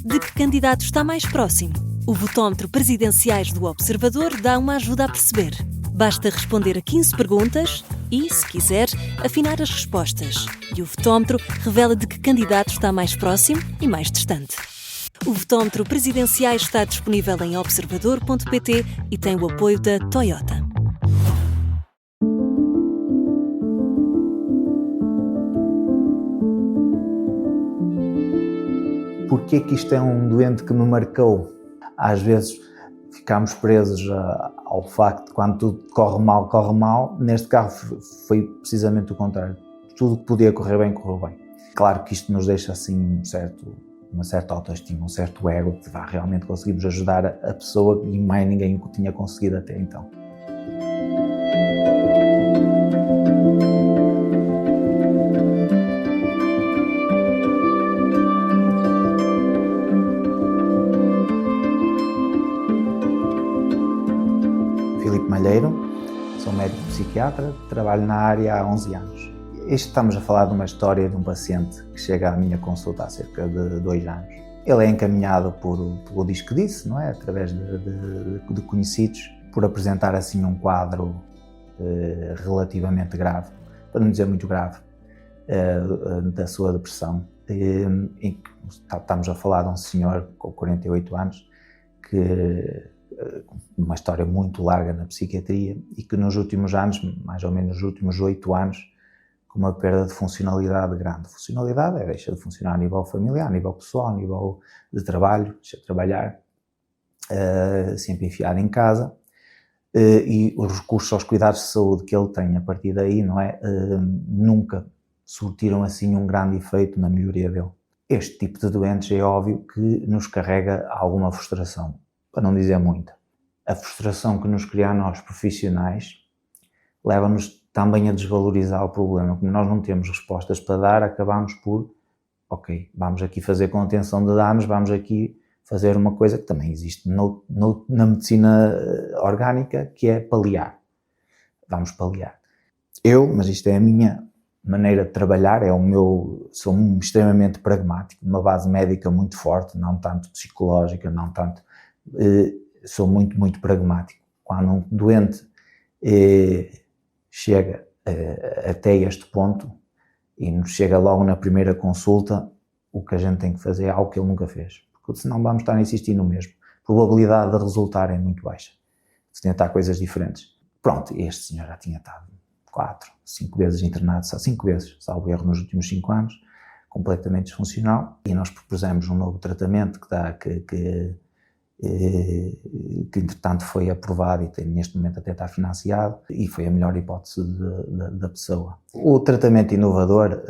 de que candidato está mais próximo? O votómetro Presidenciais do Observador dá uma ajuda a perceber. Basta responder a 15 perguntas e, se quiser, afinar as respostas. E o votómetro revela de que candidato está mais próximo e mais distante. O votómetro Presidenciais está disponível em observador.pt e tem o apoio da Toyota. Porquê que isto é um doente que me marcou? Às vezes ficamos presos ao facto de quando tudo corre mal. Neste caso foi precisamente o contrário. Tudo que podia correr bem, correu bem. Claro que isto nos deixa assim uma certa autoestima, um certo ego, que realmente conseguimos ajudar a pessoa e mais ninguém o tinha conseguido até então. Filipe Malheiro, sou médico psiquiatra, trabalho na área há 11 anos. Estamos a falar de uma história de um paciente que chega à minha consulta há cerca de 2 anos. Ele é encaminhado pelo Disque Disse, não é? Através de conhecidos, por apresentar assim um quadro relativamente grave, para não dizer muito grave, da sua depressão. Estamos a falar de um senhor com 48 anos que uma história muito larga na psiquiatria e que nos últimos anos, mais ou menos nos últimos 8 anos, com uma perda de funcionalidade grande. Funcionalidade deixa de funcionar a nível familiar, a nível pessoal, a nível de trabalho, deixa de trabalhar, sempre enfiado em casa, e os recursos aos cuidados de saúde que ele tem a partir daí, não é, nunca surtiram assim um grande efeito na melhoria dele. Este tipo de doentes é óbvio que nos carrega alguma frustração, para não dizer muita. A frustração que nos cria a nós profissionais leva-nos também a desvalorizar o problema. Como nós não temos respostas para dar, acabamos por, vamos aqui fazer contenção de danos, vamos aqui fazer uma coisa que também existe na medicina orgânica, que é paliar. Vamos paliar. Mas isto é a minha maneira de trabalhar, sou extremamente pragmático, uma base médica muito forte, não tanto psicológica, não tanto, sou muito, muito pragmático. Quando um doente chega até este ponto e nos chega logo na primeira consulta, o que a gente tem que fazer é algo que ele nunca fez, porque senão vamos estar a insistir no mesmo. A probabilidade de resultar é muito baixa, de tentar coisas diferentes. Pronto, este senhor já tinha estado 4, 5 vezes internado, só 5 vezes, salvo erro, nos últimos 5 anos, completamente disfuncional, e nós propusemos um novo tratamento que entretanto foi aprovado e neste momento até está financiado, e foi a melhor hipótese da pessoa. O tratamento inovador,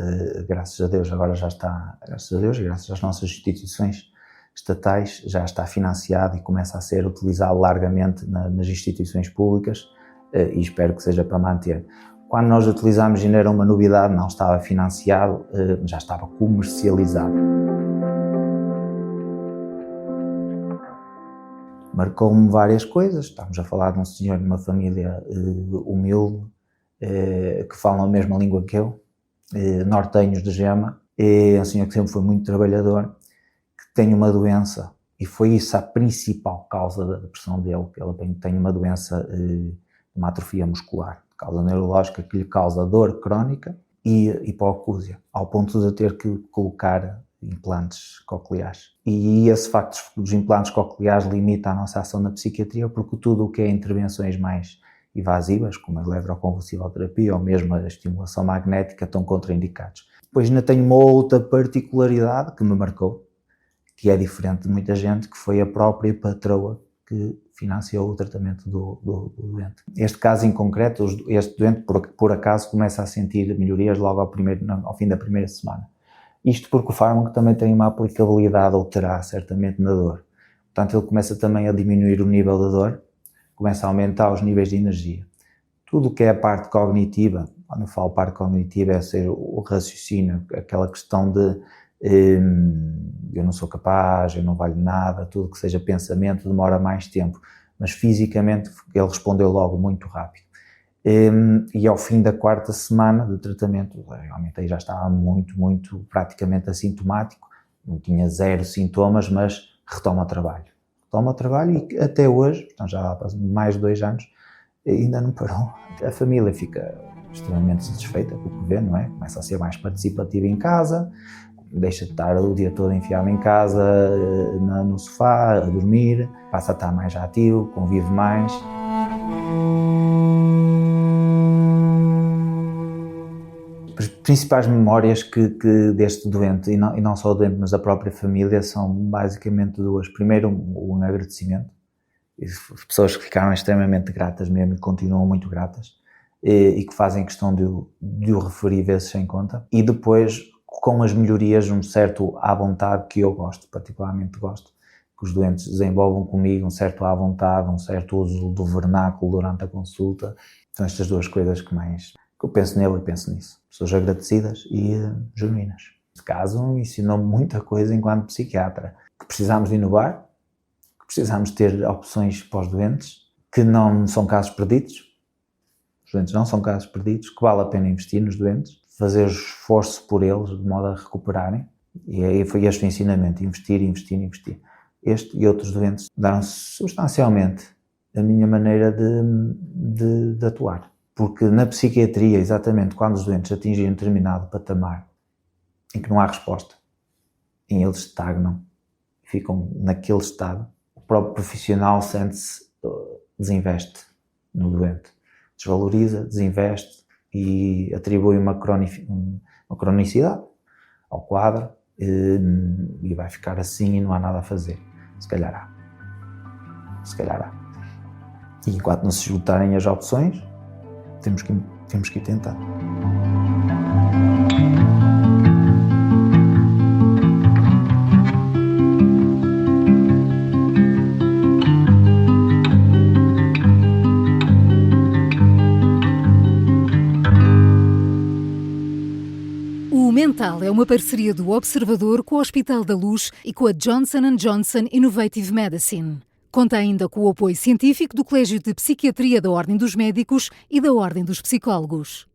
graças a Deus, agora já está, graças a Deus e graças às nossas instituições estatais, já está financiado e começa a ser utilizado largamente nas instituições públicas, e espero que seja para manter. Quando nós utilizamos ainda era uma novidade, não estava financiado, já estava comercializado. Marcou-me várias coisas. Estamos a falar de um senhor de uma família humilde, que fala a mesma língua que eu, nortenhos de Gema, é um senhor que sempre foi muito trabalhador, que tem uma doença, e foi isso a principal causa da depressão dele, que ele tem uma doença, uma atrofia muscular, causa neurológica, que lhe causa dor crónica e hipoacúsia, ao ponto de ter que colocar implantes cocleares. E esse facto dos implantes cocleares limita a nossa ação na psiquiatria, porque tudo o que é intervenções mais invasivas, como a eletroconvulsivoterapia ou mesmo a estimulação magnética, estão contraindicados. Depois ainda tenho uma outra particularidade que me marcou, que é diferente de muita gente, que foi a própria patroa que financiou o tratamento do doente. Este caso em concreto, este doente por acaso começa a sentir melhorias logo ao fim da primeira semana. Isto porque o fármaco também tem uma aplicabilidade, ou terá certamente, na dor. Portanto, ele começa também a diminuir o nível da dor, começa a aumentar os níveis de energia. Tudo o que é a parte cognitiva, quando eu falo parte cognitiva, é ser o raciocínio, aquela questão de eu não sou capaz, eu não valho nada, tudo que seja pensamento demora mais tempo, mas fisicamente ele respondeu logo muito rápido. E ao fim da 4ª semana de tratamento, realmente aí já estava muito praticamente assintomático, não tinha zero sintomas, mas retoma o trabalho. Retoma o trabalho e até hoje, então já há mais de 2 anos, ainda não parou. A família fica extremamente satisfeita com o que vê, não é? Começa a ser mais participativa em casa, deixa de estar o dia todo enfiado em casa, no sofá, a dormir, passa a estar mais ativo, convive mais. As principais memórias que deste doente, e não só o doente, mas da própria família, são basicamente 2. Primeiro, um agradecimento. As pessoas que ficaram extremamente gratas mesmo e continuam muito gratas e que fazem questão de o referir vezes sem conta. E depois, com as melhorias, um certo à vontade que eu gosto, particularmente gosto, que os doentes desenvolvam comigo, um certo à vontade, um certo uso do vernáculo durante a consulta. São estas 2 coisas que eu penso nele e penso nisso. Pessoas agradecidas e genuínas. Neste caso, ensinou-me muita coisa enquanto psiquiatra, que precisamos de inovar, que precisamos ter opções para os doentes, que não são casos perdidos. Os doentes não são casos perdidos, que vale a pena investir nos doentes, fazer o esforço por eles de modo a recuperarem. E aí foi este o ensinamento, investir. Este e outros doentes mudaram substancialmente a minha maneira de atuar. Porque na psiquiatria, exatamente quando os doentes atingem um determinado patamar em que não há resposta, em eles estagnam, ficam naquele estado, o próprio profissional sente-se, desinveste no doente, desvaloriza, desinveste e atribui uma cronicidade ao quadro e vai ficar assim e não há nada a fazer. Se calhar há. E enquanto não se esgotarem as opções, temos que ir tentar. O Mental é uma parceria do Observador com o Hospital da Luz e com a Johnson & Johnson Innovative Medicine. Conta ainda com o apoio científico do Colégio de Psiquiatria da Ordem dos Médicos e da Ordem dos Psicólogos.